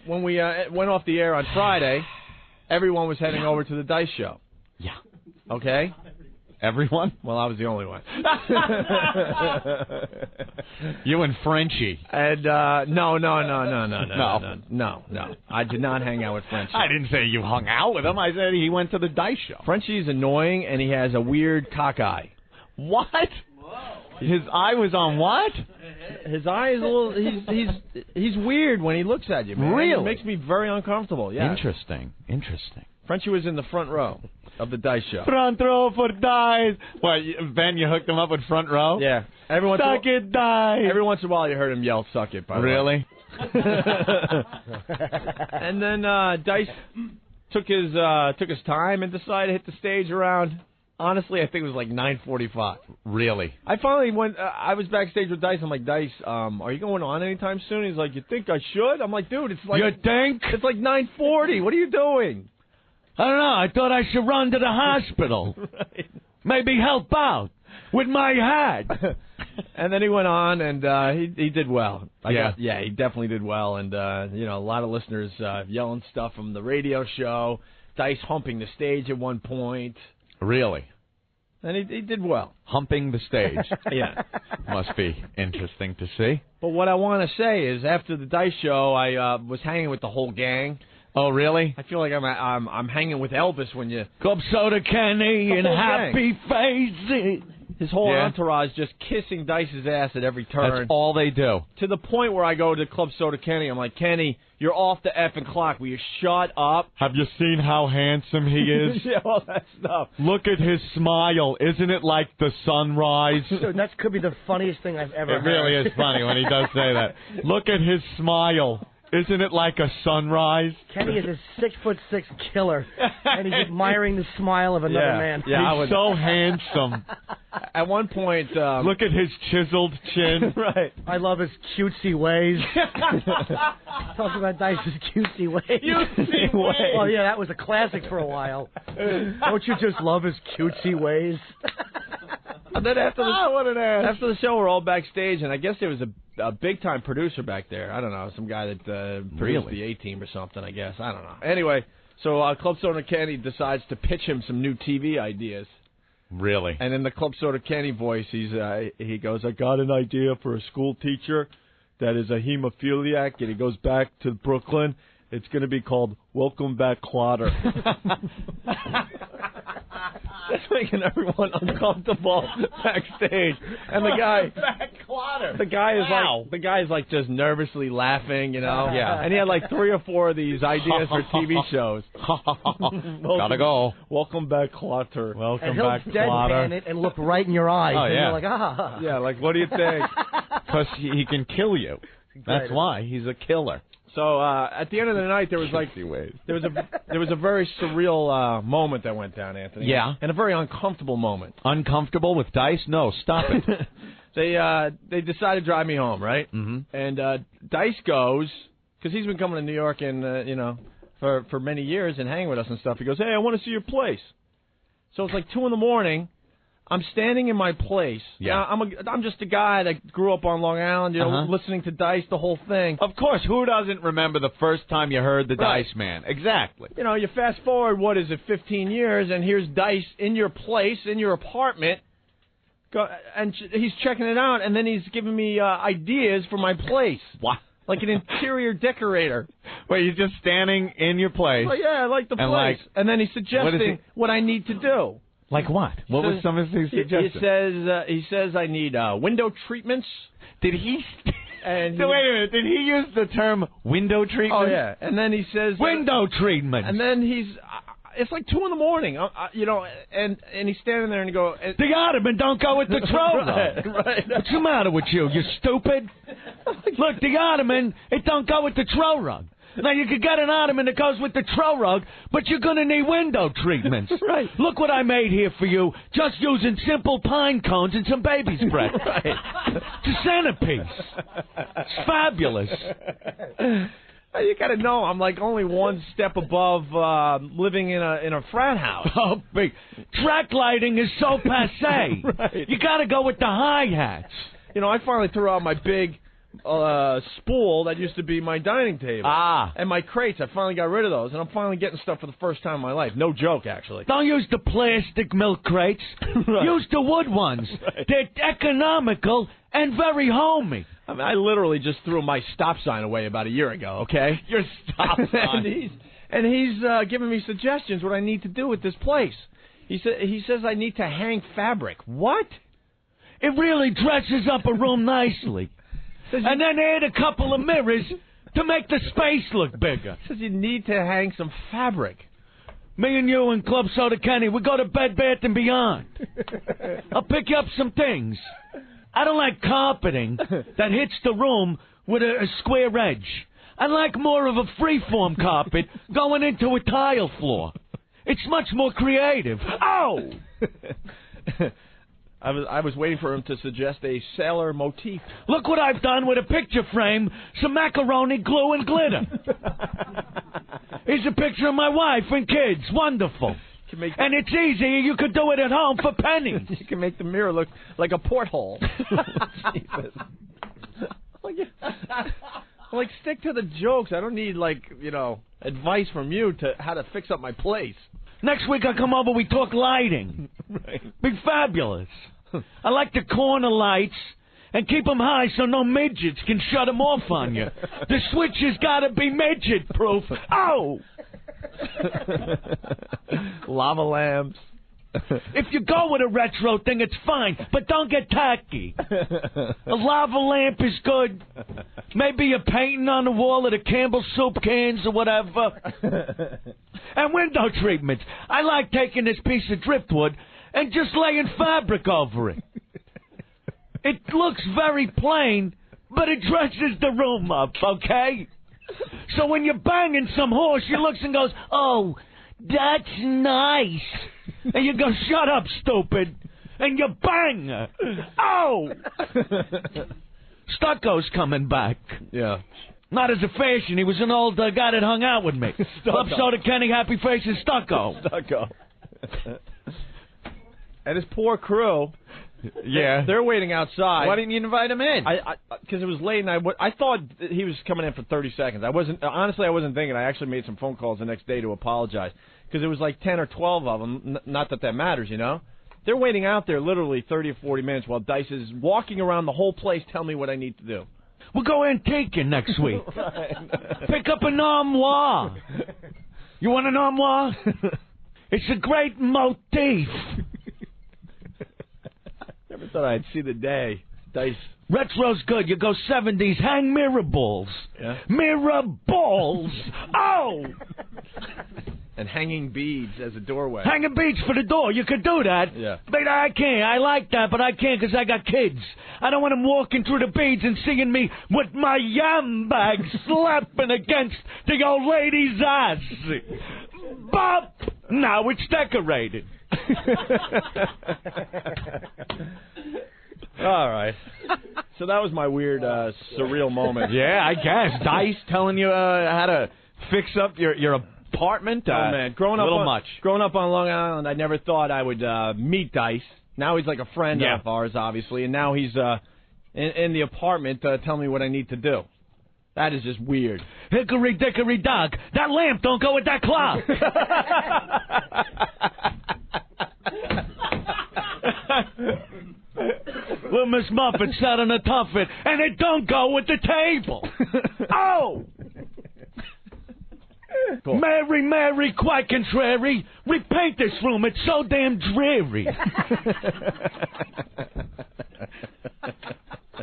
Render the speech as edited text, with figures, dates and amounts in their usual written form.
when we went off the air on Friday, everyone was heading over to the Dice show. Yeah. Okay? Everyone? Well, I was the only one. You and Frenchie. And no. I did not hang out with Frenchie. I didn't say you hung out with him. I said he went to the Dice show. Frenchie's annoying, and he has a weird cock eye. What? His eye was on what? His eye is a little. He's weird when he looks at you, man. Really? It makes me very uncomfortable. Yeah. Interesting. Frenchie was in the front row of the Dice show. Front row for Dice. What, Ben, you hooked him up with front row? Yeah. Suck it, Dice. Every once in a while you heard him yell, suck it, by the way. Really? And then Dice took his time and decided to hit the stage around, honestly, I think it was like 9:45. Really? I finally went, I was backstage with Dice. I'm like, Dice, are you going on anytime soon? He's like, you think I should? I'm like, dude, it's like... You think? It's like 9:40. What are you doing? I don't know. I thought I should run to the hospital. Right. Maybe help out with my hat. And then he went on, and he did well. He definitely did well. And, a lot of listeners yelling stuff from the radio show. Dice humping the stage at one point. Really? And he did well. Humping the stage. Yeah. Must be interesting to see. But what I want to say is, after the Dice show, I was hanging with the whole gang. Oh, really? I feel like I'm hanging with Elvis when you... Club Soda Kenny and Happy Faces. His whole entourage just kissing Dice's ass at every turn. That's all they do. To the point where I go to Club Soda Kenny, I'm like, Kenny, you're off the effing clock. Will you shut up? Have you seen how handsome he is? Yeah, all that stuff. Look at his smile. Isn't it like the sunrise? Dude, that could be the funniest thing I've ever heard. It really is funny when he does say that. Look at his smile. Isn't it like a sunrise? Kenny is a 6'6" killer, and he's admiring the smile of another man. Yeah, he's so handsome. At one point, look at his chiseled chin. Right. I love his cutesy ways. Talk about Dice's cutesy ways. Cutesy ways. Oh yeah, that was a classic for a while. Don't you just love his cutesy ways? And then after the show, we're all backstage, and I guess there was a big-time producer back there. I don't know, some guy that produced the A-Team or something, I guess. I don't know. Anyway, so Club Soda Kenny decides to pitch him some new TV ideas. Really? And in the Club Soda Kenny voice, he goes, I got an idea for a school teacher that is a hemophiliac, and he goes back to Brooklyn. It's going to be called Welcome Back Clotter. That's making everyone uncomfortable backstage. And the guy is like just nervously laughing, Yeah. And he had like 3 or 4 of these ideas for TV shows. Gotta go. Welcome Back Clotter. Welcome Back Clotter. And he'll deadpan it and look right in your eyes. Oh, and yeah. you're like, ah. Yeah, like, what do you think? Because he can kill you. That's why. He's a killer. So at the end of the night, there was a very surreal moment that went down, Anthony. Yeah. And a very uncomfortable moment. Uncomfortable with Dice? No, stop it. They decided to drive me home, right? Mm-hmm. And Dice goes, because he's been coming to New York and for many years and hanging with us and stuff. He goes, hey, I want to see your place. So it's like 2 a.m. I'm standing in my place. Yeah. I'm just a guy that grew up on Long Island, listening to Dice, the whole thing. Of course, who doesn't remember the first time you heard the Dice Man? Exactly. You fast forward, 15 years, and here's Dice in your place, in your apartment, and he's checking it out, and then he's giving me ideas for my place. What? Like an interior decorator. Wait, you're just standing in your place? Oh, yeah, I like the place. And then he's suggesting what I need to do. Like what? What was some of his suggestions? He says I need window treatments. Did he? And so wait a minute. Did he use the term window treatment? Oh yeah. And then he says window treatment. And then it's like 2 a.m. and he's standing there and he goes, the ottoman don't go with the throw rug. Right. What's the matter with you? You stupid. Look, the ottoman, it don't go with the throw rug. Now, you could get an ottoman that goes with the throw rug, but you're going to need window treatments. Right. Look what I made here for you, just using simple pine cones and some baby's breath. Right. It's a centerpiece. It's fabulous. You got to know, I'm like only one step above living in a frat house. Oh, big. Track lighting is so passé. Right. You got to go with the hi-hats. I finally threw out my big spool that used to be my dining table. And my crates. I finally got rid of those, and I'm finally getting stuff for the first time in my life. No joke, actually. Don't use the plastic milk crates. Right. Use the wood ones. Right. They're economical and very homey. I mean, I literally just threw my stop sign away about a year ago, okay? Your stop sign. and he's giving me suggestions what I need to do with this place. He says I need to hang fabric. What? It really dresses up a room nicely. And then add a couple of mirrors to make the space look bigger. He says you need to hang some fabric. Me and you and Club Soda Kenny, we go to Bed Bath & Beyond. I'll pick you up some things. I don't like carpeting that hits the room with a square edge. I like more of a freeform carpet going into a tile floor. It's much more creative. Oh! I was waiting for him to suggest a sailor motif. Look what I've done with a picture frame, some macaroni, glue, and glitter. Here's a picture of my wife and kids. Wonderful. And it's easy. You could do it at home for pennies. You can make the mirror look like a porthole. Jesus. Like, stick to the jokes. I don't need, advice from you to how to fix up my place. Next week I come over, we talk lighting. Right. Be fabulous. I like the corner lights and keep them high so no midgets can shut them off on you. The switch has got to be midget-proof. Oh! Lava lamps. If you go with a retro thing, it's fine, but don't get tacky. A lava lamp is good. Maybe a painting on the wall of the Campbell soup cans or whatever. And window treatments. I like taking this piece of driftwood and just laying fabric over it. It looks very plain, but it dresses the room up, okay? So when you're banging some horse, she looks and goes, "Oh, that's nice." And you go, "Shut up, stupid." And you bang her. Oh! Stucco's coming back. Yeah. Not as a fashion. He was an old guy that hung out with me. Club Soda Kenny, Happy Faces, Stucco. Stucco. And his poor crew. Yeah. They're waiting outside. Why didn't you invite him in? Because it was late, and I thought he was coming in for 30 seconds. I wasn't thinking. I actually made some phone calls the next day to apologize. Because it was like 10 or 12 of them. Not that matters, you know? They're waiting out there literally 30 or 40 minutes while Dice is walking around the whole place telling me what I need to do. We'll go antiquing next week. Pick up an armoire. You want an armoire? It's a great motif. Never thought I'd see the day. Dice. Retro's good. You go 70s. Hang mirror balls. Yeah. Mirror balls. Oh! And hanging beads as a doorway. Hanging beads for the door. You could do that. Yeah. But I can't. I like that, but I can't because I got kids. I don't want them walking through the beads and seeing me with my yam bag slapping against the old lady's ass. Bop! Now it's decorated. All right. So that was my weird, surreal moment. Yeah, I guess. Dice telling you how to fix up your apartment. Oh man, growing up on Long Island, I never thought I would meet Dice. Now he's like a friend of ours, obviously, and now he's in the apartment telling me what I need to do. That is just weird. Hickory dickory dock. That lamp don't go with that clock. Little Miss Muffet sat on a tuffet, and it don't go with the table. Oh! Cool. Mary, Mary, quite contrary. Repaint this room. It's so damn dreary.